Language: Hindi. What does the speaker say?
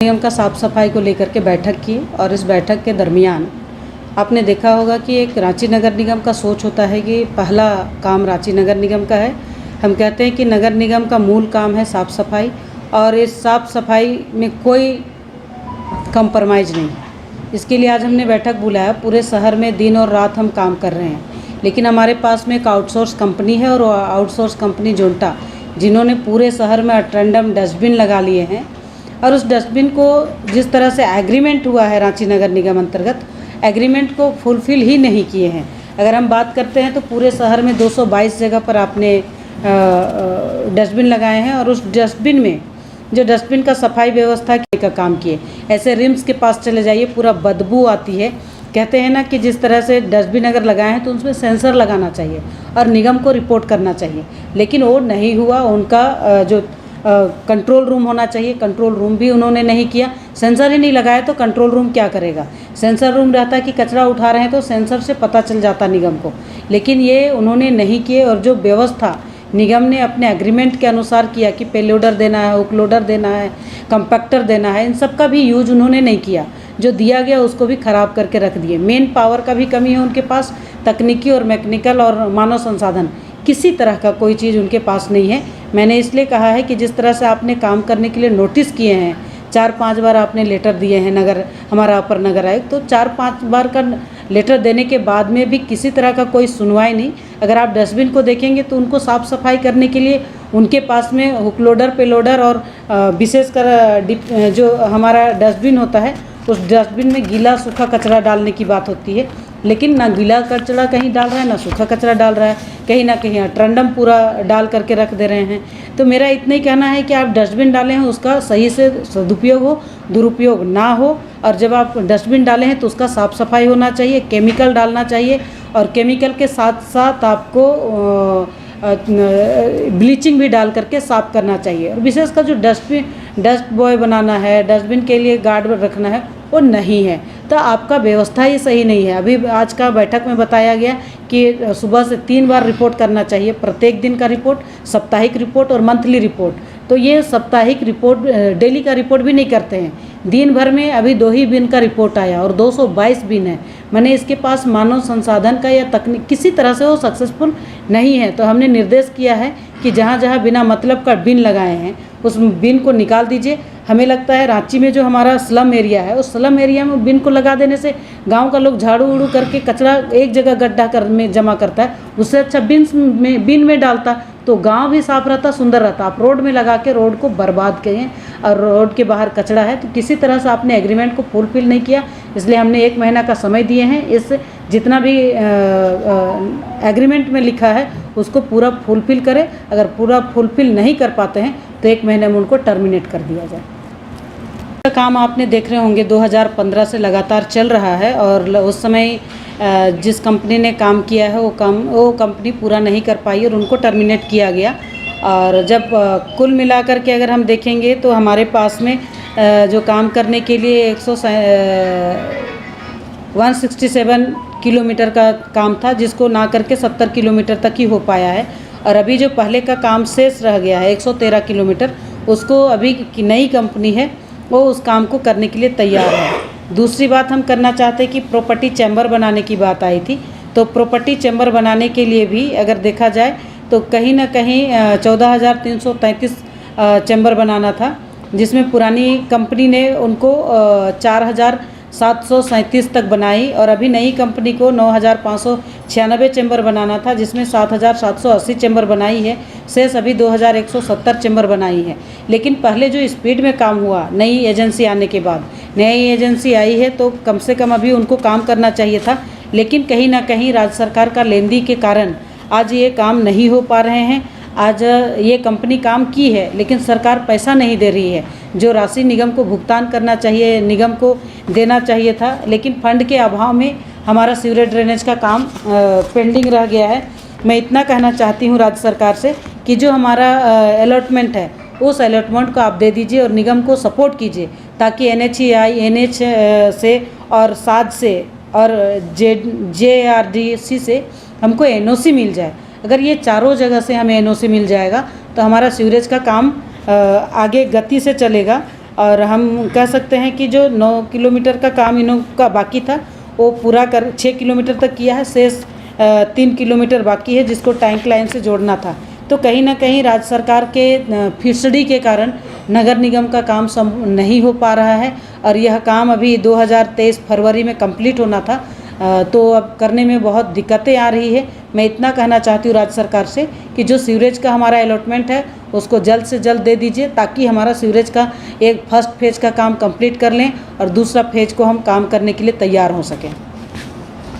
निगम का साफ़ सफाई को लेकर के बैठक की और इस बैठक के दरमियान आपने देखा होगा कि एक रांची नगर निगम का सोच होता है कि पहला काम रांची नगर निगम का है। हम कहते हैं कि नगर निगम का मूल काम है साफ़ सफाई, और इस साफ़ सफाई में कोई कंप्रोमाइज़ नहीं। इसके लिए आज हमने बैठक बुलाया। पूरे शहर में दिन और रात हम काम कर रहे हैं, लेकिन हमारे पास में एक आउटसोर्स कंपनी है, और आउटसोर्स कंपनी जोंटा, जिन्होंने पूरे शहर में अटेंडम डस्टबिन लगा लिए हैं। और उस डस्टबिन को जिस तरह से एग्रीमेंट हुआ है रांची नगर निगम अंतर्गत, एग्रीमेंट को फुलफ़िल ही नहीं किए हैं। अगर हम बात करते हैं तो पूरे शहर में 222 जगह पर आपने डस्टबिन लगाए हैं, और उस डस्टबिन में जो डस्टबिन का सफाई व्यवस्था का काम किए। ऐसे रिम्स के पास चले जाइए, पूरा बदबू आती है। कहते हैं ना कि जिस तरह से डस्टबिन अगर लगाए हैं तो उसमें सेंसर लगाना चाहिए और निगम को रिपोर्ट करना चाहिए, लेकिन वो नहीं हुआ। उनका जो कंट्रोल रूम होना चाहिए, कंट्रोल रूम भी उन्होंने नहीं किया। सेंसर ही नहीं लगाया तो कंट्रोल रूम क्या करेगा। सेंसर रूम रहता कि कचरा उठा रहे हैं तो सेंसर से पता चल जाता निगम को, लेकिन ये उन्होंने नहीं किए। और जो व्यवस्था निगम ने अपने एग्रीमेंट के अनुसार किया कि पे लोडर देना है, हुक लोडर देना है, कंपैक्टर देना है, इन सब का भी यूज उन्होंने नहीं किया। जो दिया गया उसको भी ख़राब करके रख दिए। मेन पावर का भी कमी है उनके पास, तकनीकी और मैकेनिकल और मानव संसाधन किसी तरह का कोई चीज़ उनके पास नहीं है। मैंने इसलिए कहा है कि जिस तरह से आपने काम करने के लिए नोटिस किए हैं, 4-5 बार आपने लेटर दिए हैं हमारा अपर नगर आयुक्त, तो 4-5 बार का लेटर देने के बाद में भी किसी तरह का कोई सुनवाई नहीं। अगर आप डस्टबिन को देखेंगे तो उनको साफ़ सफाई करने के लिए उनके पास में हुक लोडर, पे लोडर और विशेषकर जो हमारा डस्टबिन होता है उस डस्टबिन में गीला सूखा कचरा डालने की बात होती है, लेकिन ना गीला कचरा कहीं डाल रहा है, ना सूखा कचरा डाल रहा है, कहीं ना कहीं ट्रंडम पूरा डाल करके रख दे रहे हैं। तो मेरा इतना ही कहना है कि आप डस्टबिन डालें हैं उसका सही से सदुपयोग हो, दुरुपयोग ना हो। और जब आप डस्टबिन डालें हैं तो उसका साफ़ सफाई होना चाहिए, केमिकल डालना चाहिए, और केमिकल के साथ साथ आपको ब्लीचिंग भी डाल करके साफ़ करना चाहिए। और विशेषकर जो डस्ट बॉय बनाना है, डस्टबिन के लिए गार्ड रखना है, वो नहीं है। तो आपका व्यवस्था ही सही नहीं है। अभी आज का बैठक में बताया गया कि सुबह से 3 बार रिपोर्ट करना चाहिए, प्रत्येक दिन का रिपोर्ट, साप्ताहिक रिपोर्ट और मंथली रिपोर्ट। तो ये साप्ताहिक रिपोर्ट, डेली का रिपोर्ट भी नहीं करते हैं। दिन भर में अभी 2 ही बिन का रिपोर्ट आया और 222 बिन है। मैंने इसके पास मानव संसाधन का या तकनीक किसी तरह से वो सक्सेसफुल नहीं है। तो हमने निर्देश किया है कि जहाँ जहाँ बिना मतलब का बिन लगाए हैं उस बिन को निकाल दीजिए। हमें लगता है रांची में जो हमारा स्लम एरिया है, उस स्लम एरिया में बिन को लगा देने से गांव का लोग झाड़ू उड़ू करके कचरा एक जगह गड्ढा में जमा करता है, उससे अच्छा बिन में डालता तो गांव भी साफ रहता, सुंदर रहता। आप रोड में लगा के रोड को बर्बाद किए, और रोड के बाहर कचरा है। तो किसी तरह से आपने एग्रीमेंट को फुलफिल नहीं किया, इसलिए हमने 1 महीना का समय दिए हैं। इस जितना भी एग्रीमेंट में लिखा है उसको पूरा फुलफिल करें। अगर पूरा फुलफिल नहीं कर पाते हैं तो 1 महीने में उनको टर्मिनेट कर दिया जाए। काम आपने देख रहे होंगे 2015 से लगातार चल रहा है, और उस समय जिस कंपनी ने काम किया है वो कंपनी पूरा नहीं कर पाई और उनको टर्मिनेट किया गया। और जब कुल मिलाकर के अगर हम देखेंगे तो हमारे पास में जो काम करने के लिए 167 किलोमीटर का काम था, जिसको ना करके 70 किलोमीटर तक ही हो पाया है। और अभी जो पहले का काम शेष रह गया है 113 किलोमीटर, उसको अभी की नई कंपनी है वो उस काम को करने के लिए तैयार है। दूसरी बात हम करना चाहते हैं कि प्रॉपर्टी चैम्बर बनाने की बात आई थी, तो प्रॉपर्टी चैम्बर बनाने के लिए भी अगर देखा जाए तो कहीं ना कहीं 14,333 चैम्बर बनाना था, जिसमें पुरानी कंपनी ने उनको 4,737 तक बनाई, और अभी नई कंपनी को 9,596 चैम्बर बनाना था, जिसमें 7,780 चैम्बर बनाई है। शेष अभी 2,170 चैम्बर बनाई है। लेकिन पहले जो स्पीड में काम हुआ नई एजेंसी आने के बाद, नई एजेंसी आई है तो कम से कम अभी उनको काम करना चाहिए था, लेकिन कहीं ना कहीं राज्य सरकार का लेंदी के कारण आज ये काम नहीं हो पा रहे हैं। आज ये कंपनी काम की है लेकिन सरकार पैसा नहीं दे रही है। जो राशि निगम को भुगतान करना चाहिए, निगम को देना चाहिए था, लेकिन फंड के अभाव में हमारा सीवरेज ड्रेनेज का काम पेंडिंग रह गया है। मैं इतना कहना चाहती हूँ राज्य सरकार से कि जो हमारा अलॉटमेंट है उस अलॉटमेंट को आप दे दीजिए और निगम को सपोर्ट कीजिए, ताकि NHAI, NH से और साज से और JRDC से हमको NOC मिल जाए। अगर ये चारों जगह से हमें NOC मिल जाएगा तो हमारा सीवरेज का काम आगे गति से चलेगा। और हम कह सकते हैं कि जो 9 किलोमीटर का काम इन्हों का बाकी था वो पूरा कर 6 किलोमीटर तक किया है, शेष 3 किलोमीटर बाकी है जिसको टैंक लाइन से जोड़ना था। तो कहीं ना कहीं राज्य सरकार के फिसड़ी के कारण नगर निगम का काम नहीं हो पा रहा है और यह काम अभी 2023 फरवरी में कंप्लीट होना था। तो अब करने में बहुत दिक्कतें आ रही है। मैं इतना कहना चाहती हूँ राज्य सरकार से कि जो सीवरेज का हमारा अलॉटमेंट है उसको जल्द से जल्द दे दीजिए, ताकि हमारा सीवरेज का एक फर्स्ट फेज का काम कंप्लीट कर लें और दूसरा फेज को हम काम करने के लिए तैयार हो सकें।